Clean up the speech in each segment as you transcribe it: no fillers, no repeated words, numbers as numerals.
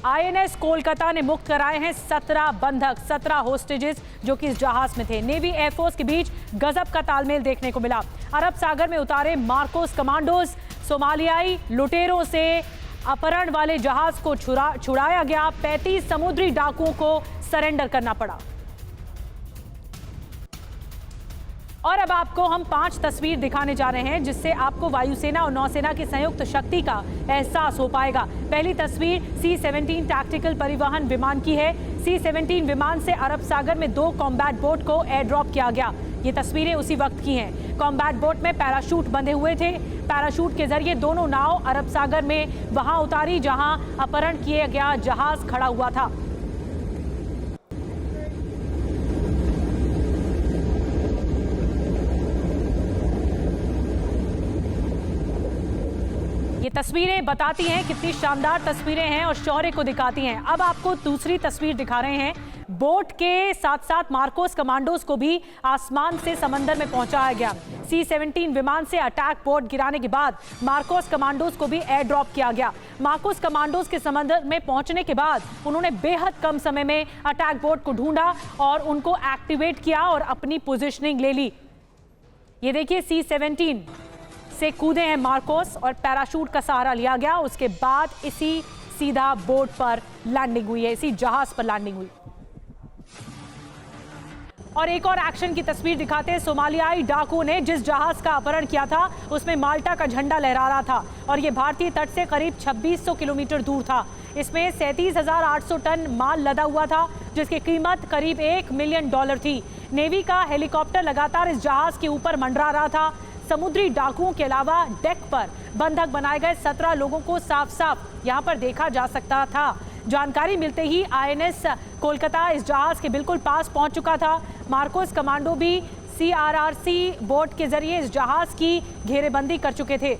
INS Kolkata ने मुक्त कराए हैं 17 बंधक, 17 होस्टेजेस जो कि इस जहाज में थे। नेवी एयरफोर्स के बीच गजब का तालमेल देखने को मिला। अरब सागर में उतारे मार्कोस कमांडोज, सोमालियाई लुटेरों से अपहरण वाले जहाज को छुड़ाया गया। 35 समुद्री डाकुओं को सरेंडर करना पड़ा। और अब आपको हम 5 तस्वीर दिखाने जा रहे हैं जिससे आपको वायुसेना और नौसेना की संयुक्त शक्ति का एहसास हो पाएगा। पहली तस्वीर C-17 टैक्टिकल परिवहन विमान की है। C-17 विमान से अरब सागर में 2 कॉम्बैट बोट को एयर ड्रॉप किया गया। ये तस्वीरें उसी वक्त की हैं। कॉम्बैट बोट में पैराशूट बंधे हुए थे। पैराशूट के जरिए दोनों नाव अरब सागर में वहां उतारी जहां अपहरण किया गया जहाज खड़ा हुआ था। ये तस्वीरें बताती हैं कितनी शानदार तस्वीरें हैं और शौर्य को दिखाती हैं। अब आपको दूसरी तस्वीर दिखा रहे हैं। बोट के साथ साथ मार्कोस कमांडोज को भी आसमान से समंदर में पहुंचाया गया। C-17 विमान से अटैक बोट गिराने के बाद मार्कोस कमांडोज को भी एयर ड्रॉप किया गया। मार्कोस कमांडोज के समंदर में पहुंचने के बाद उन्होंने बेहद कम समय में अटैक बोट को ढूंढा और उनको एक्टिवेट किया और अपनी पोजिशनिंग ले ली। ये देखिए, C-17 से कूदे हैं मार्कोस और पैराशूट का सहारा लिया गया। उसके बाद इसी सीधा बोट पर लैंडिंग हुई है, इसी जहाज पर लैंडिंग हुई। और एक और एक्शन की तस्वीर दिखाते हैं। सोमालियाई डाकुओं ने जिस जहाज का अपहरण किया था उसमें माल्टा का झंडा लहरा रहा था और ये भारतीय तट से करीब 2600 किलोमीटर दूर था। इसमें 37,800 टन माल लदा हुआ था जिसकी कीमत करीब $1 मिलियन थी। नेवी का हेलीकॉप्टर लगातार इस जहाज के ऊपर मंडरा रहा था। समुद्री डाकुओं के अलावा डेक पर बंधक बनाए गए 17 लोगों को साफ साफ यहां पर देखा जा सकता था। जानकारी मिलते ही आईएनएस कोलकाता इस जहाज के बिल्कुल पास पहुंच चुका था। मार्कोस कमांडो भी CRRC बोट के जरिए इस जहाज की घेरेबंदी कर चुके थे।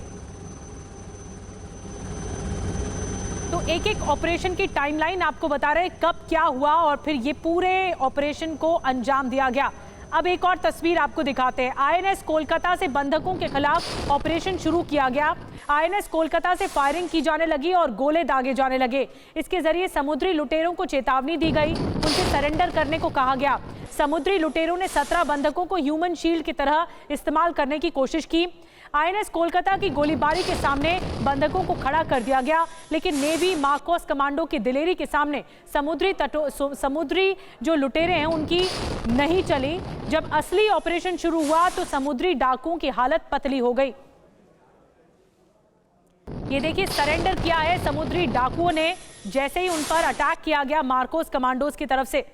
तो एक एक ऑपरेशन की टाइमलाइन आपको बता रहे हैं कब क्या हुआ और फिर ये पूरे ऑपरेशन को अंजाम दिया गया। अब एक और तस्वीर आपको दिखाते हैं। आईएनएस कोलकाता से बंधकों के खिलाफ ऑपरेशन शुरू किया गया। आईएनएस कोलकाता से फायरिंग की जाने लगी और गोले दागे जाने लगे। इसके जरिए समुद्री लुटेरों को चेतावनी दी गई, उनसे सरेंडर करने को कहा गया। समुद्री लुटेरों ने 17 बंधकों को ह्यूमन शील्ड की तरह इस्तेमाल करने की कोशिश की। आईएनएस कोलकाता की गोलीबारी के सामने बंधकों को खड़ा कर दिया गया, लेकिन नेवी मार्कोस कमांडो की दिलेरी के सामने समुद्री जो लुटेरे हैं उनकी नहीं चली। जब असली ऑपरेशन शुरू हुआ तो समुद्री डाकुओं की हालत पतली हो गई। ये देखिए, सरेंडर किया है समुद्री डाकुओं ने जैसे ही उन पर अटैक किया गया मार्कोस कमांडोज की तरफ से।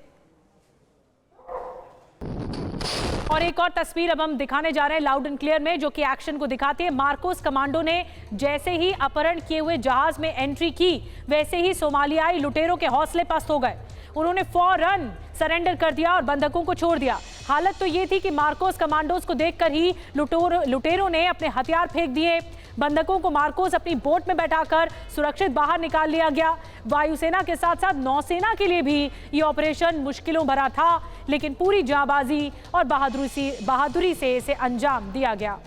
और एक और तस्वीर अब हम दिखाने जा रहे हैं लाउड एंड क्लियर में, जो कि एक्शन को दिखाती है। मार्कोस कमांडो ने जैसे ही अपहरण किए हुए जहाज में एंट्री की वैसे ही सोमालियाई लुटेरों के हौसले पस्त हो गए। उन्होंने फौरन सरेंडर कर दिया और बंधकों को छोड़ दिया। हालत तो ये थी कि मार्कोस कमांडोज को देखकर ही लुटेरों ने अपने हथियार फेंक दिए। बंधकों को मार्कोस अपनी बोट में बैठाकर सुरक्षित बाहर निकाल लिया गया। वायुसेना के साथ साथ नौसेना के लिए भी ये ऑपरेशन मुश्किलों भरा था, लेकिन पूरी जांबाजी और बहादुरी से इसे अंजाम दिया गया।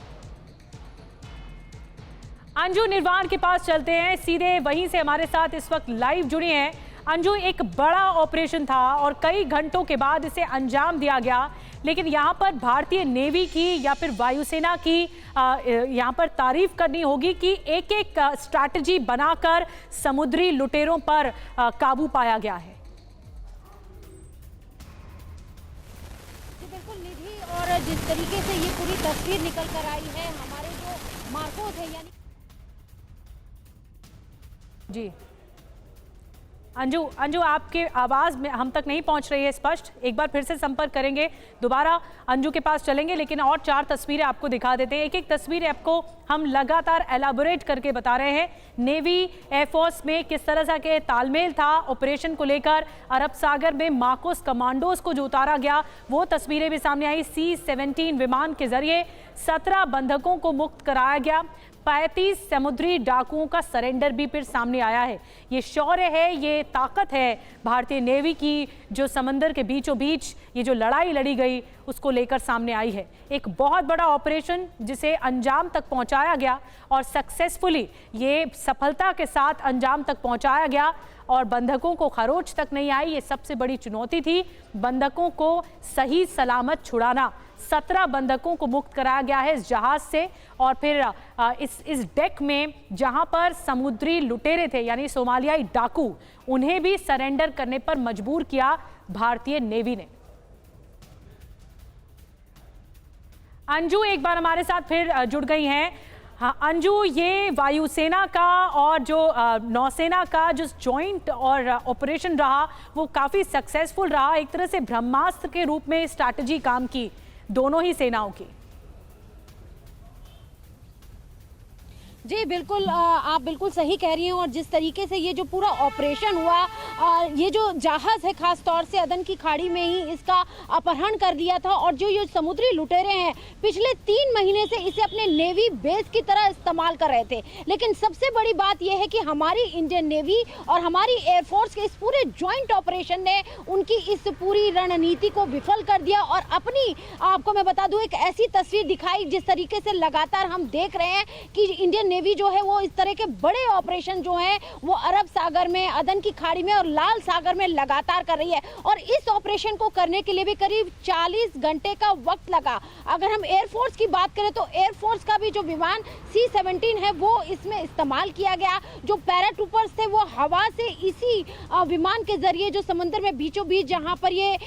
अंजू निर्वाण के पास चलते हैं, सीधे वहीं से हमारे साथ इस वक्त लाइव जुड़ी हैं। अंजू, एक बड़ा ऑपरेशन था और कई घंटों के बाद इसे अंजाम दिया गया, लेकिन यहाँ पर भारतीय नेवी की या फिर वायुसेना की यहाँ पर तारीफ करनी होगी कि एक एक स्ट्रैटेजी बनाकर समुद्री लुटेरों पर काबू पाया गया है। बिल्कुल निधि, और जिस तरीके से ये पूरी तस्वीर निकल कर आई है, हमारे जो मार्कोस है यानी जी अंजू आपके आवाज़ में हम तक नहीं पहुंच रही है स्पष्ट। एक बार फिर से संपर्क करेंगे, दोबारा अंजू के पास चलेंगे, लेकिन और 4 तस्वीरें आपको दिखा देते हैं। एक एक तस्वीर आपको हम लगातार एलाबोरेट करके बता रहे हैं। नेवी एयरफोर्स में किस तरह से के तालमेल था ऑपरेशन को लेकर। अरब सागर में मार्कोस कमांडोज को जो उतारा गया वो तस्वीरें भी सामने आई। C-17 विमान के जरिए 17 बंधकों को मुक्त कराया गया। 35 समुद्री डाकुओं का सरेंडर भी फिर सामने आया है। ये शौर्य है, ये ताकत है भारतीय नेवी की, जो समंदर के बीचों बीच ये जो लड़ाई लड़ी गई उसको लेकर सामने आई है। एक बहुत बड़ा ऑपरेशन जिसे अंजाम तक पहुंचाया गया और सक्सेसफुली ये सफलता के साथ अंजाम तक पहुंचाया गया और बंधकों को खरोच तक नहीं आई। ये सबसे बड़ी चुनौती थी, बंधकों को सही सलामत छुड़ाना। 17 बंधकों को मुक्त कराया गया है इस जहाज से और फिर इस डेक में जहां पर समुद्री लुटेरे थे यानी सोमालियाई डाकू, उन्हें भी सरेंडर करने पर मजबूर किया भारतीय नेवी ने। अंजू एक बार हमारे साथ फिर जुड़ गई हैं। हाँ अंजू, ये वायुसेना का और जो नौसेना का जो जॉइंट और ऑपरेशन रहा वो काफ़ी सक्सेसफुल रहा। एक तरह से ब्रह्मास्त्र के रूप में स्ट्रैटेजी काम की दोनों ही सेनाओं की। जी बिल्कुल, आप बिल्कुल सही कह रही हैं। और जिस तरीके से ये जो पूरा ऑपरेशन हुआ, ये जो जहाज़ है खास तौर से अदन की खाड़ी में ही इसका अपहरण कर दिया था और जो ये समुद्री लुटेरे हैं पिछले 3 महीने से इसे अपने नेवी बेस की तरह इस्तेमाल कर रहे थे। लेकिन सबसे बड़ी बात यह है कि हमारी इंडियन नेवी और हमारी एयरफोर्स के इस पूरे जॉइंट ऑपरेशन ने उनकी इस पूरी रणनीति को विफल कर दिया और अपनी, आपको मैं बता दूं, एक ऐसी तस्वीर दिखाई जिस तरीके से लगातार हम देख रहे हैं कि इंडियन नेवी जो है वो इस तरह के बड़े ऑपरेशन जो हैं वो अरब सागर में, अदन की खाड़ी में और लाल सागर में लगातार कर रही है। और इस ऑपरेशन को करने के लिए भी करीब 40 घंटे का वक्त लगा। अगर हम एयरफोर्स की बात करें तो एयरफोर्स का भी जो विमान C-17 है वो इसमें इस्तेमाल किया गया। जो पैराट्रूपर्स थे वो हवा से इसी विमान के जरिए जो समंदर में बीचों बीच जहां पर ये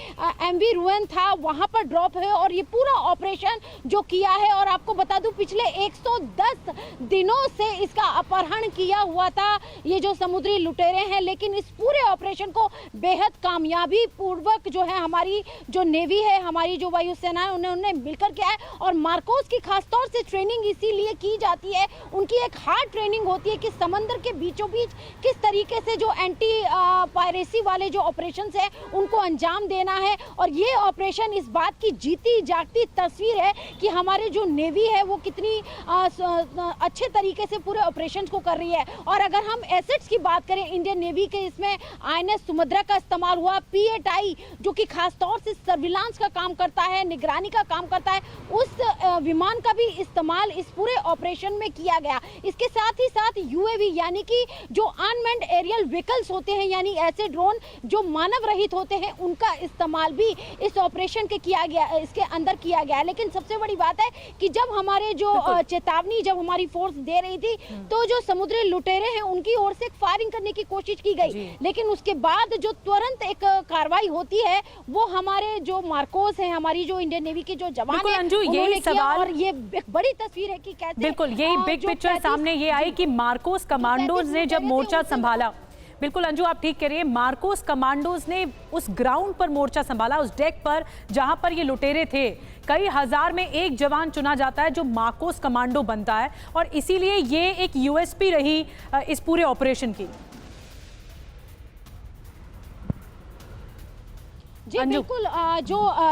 MV रुएन था वहां पर ड्रॉप है और ये पूरा ऑपरेशन जो किया है। और आपको बता दूं पिछले 110 दिनों से इसका अपहरण किया हुआ था ये जो समुद्री लुटेरे हैं, लेकिन इस पूरे ऑपरेशन को बेहद कामयाबी पूर्वक जो है हमारी जो नेवी है, हमारी जो वायुसेना है, उन्होंने मिलकर किया है। और मार्कोस की खासतौर से ट्रेनिंग इसीलिए की जाती है, उनकी एक हार्ड ट्रेनिंग होती है कि समंदर के बीचों बीच किस तरीके से जो एंटी पायरेसी वाले जो ऑपरेशन है उनको अंजाम देना है। और ये ऑपरेशन इस बात की जीती जागती तस्वीर है कि हमारे जो नेवी है वो कितनी अच्छे तरीके से पूरे ऑपरेशन को कर रही है। और अगर हम एसेट्स की बात करें इंडियन नेवी के, इसमें INS सुमद्रा का इस्तेमाल हुआ, P-8I जो कि खास तौर से सर्विलांस का काम करता है, निगरानी का काम करता है, उस विमान का भी इस्तेमाल इस पूरे ऑपरेशन में किया गया। इसके साथ ही साथ UAV यानी कि जो अनमैन्ड एरियल व्हीकल्स होते हैं यानी ऐसे ड्रोन जो मानव रहित होते हैं उनका इस्तेमाल भी इस ऑपरेशन के किया गया, इसके अंदर किया गया। लेकिन सबसे बड़ी बात है कि जब हमारे जो चेतावनी जब हमारी फोर्स दे रही थी तो जो समुद्री लुटेरे हैं उनकी ओर से फायरिंग करने की कोशिश की गई, लेकिन उसके बाद जो तुरंत एक कार्रवाई होती है वो हमारे जो मार्कोस हैं, हमारी जो इंडियन नेवी के जो जवान हैं, अंजू यही सवाल और ये एक बड़ी तस्वीर है कि कैसे बिल्कुल यही बिग पिक्चर सामने ये आई कि मार्कोस कमांडोज ने जब मोर्चा संभाला, बिल्कुल अंजू आप ठीक कह रही है, मार्कोस कमांडोज ने उस ग्राउंड पर मोर्चा संभाला, उस डेक पर जहां पर ये लुटेरे थे। कई हजार में एक जवान चुना जाता है जो मार्कोस कमांडो बनता है और इसीलिए ये एक USP रही इस पूरे ऑपरेशन की। जी बिल्कुल,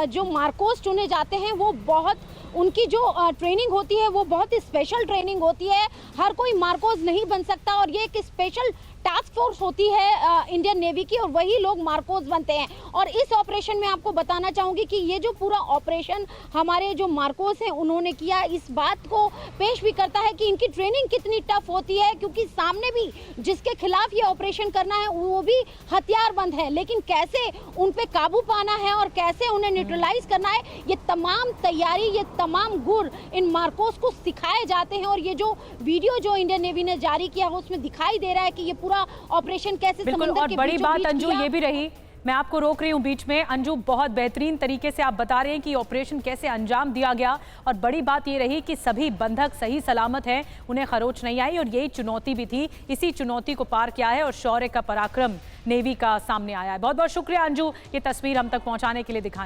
जो मार्कोस चुने जाते हैं वो बहुत, उनकी जो ट्रेनिंग होती है वो बहुत स्पेशल ट्रेनिंग होती है। हर कोई मार्कोस नहीं बन सकता और ये एक स्पेशल टास्क फोर्स होती है इंडियन नेवी की और वही लोग मार्कोस बनते हैं। और इस ऑपरेशन में आपको बताना चाहूँगी कि ये जो पूरा ऑपरेशन हमारे जो मार्कोस हैं उन्होंने किया, इस बात को पेश भी करता है कि इनकी ट्रेनिंग कितनी टफ होती है, क्योंकि सामने भी जिसके खिलाफ ये ऑपरेशन करना है वो भी हथियारबंद है, लेकिन कैसे उन पे काबू पाना है और कैसे उन्हें न्यूट्रलाइज करना है, ये तमाम तैयारी, ये तमाम गुर इन मार्कोस को सिखाए जाते हैं। और ये जो वीडियो जो इंडियन नेवी ने जारी किया है उसमें दिखाई दे रहा है कि ये पूरा ऑपरेशन कैसे समंदर और के बड़ी बीचों बात बीच अंजू किया। ये भी रही, मैं आपको रोक रही हूं बीच में, अंजू बहुत बेहतरीन तरीके से आप बता रहे हैं कि ऑपरेशन कैसे अंजाम दिया गया और बड़ी बात ये रही कि सभी बंधक सही सलामत हैं, उन्हें खरोच नहीं आई और यही चुनौती भी थी, इसी चुनौती को पार किया है और शौर्य का पराक्रम नेवी का सामने आया है। बहुत बहुत शुक्रिया अंजू, ये तस्वीर हम तक पहुंचाने के लिए, दिखाने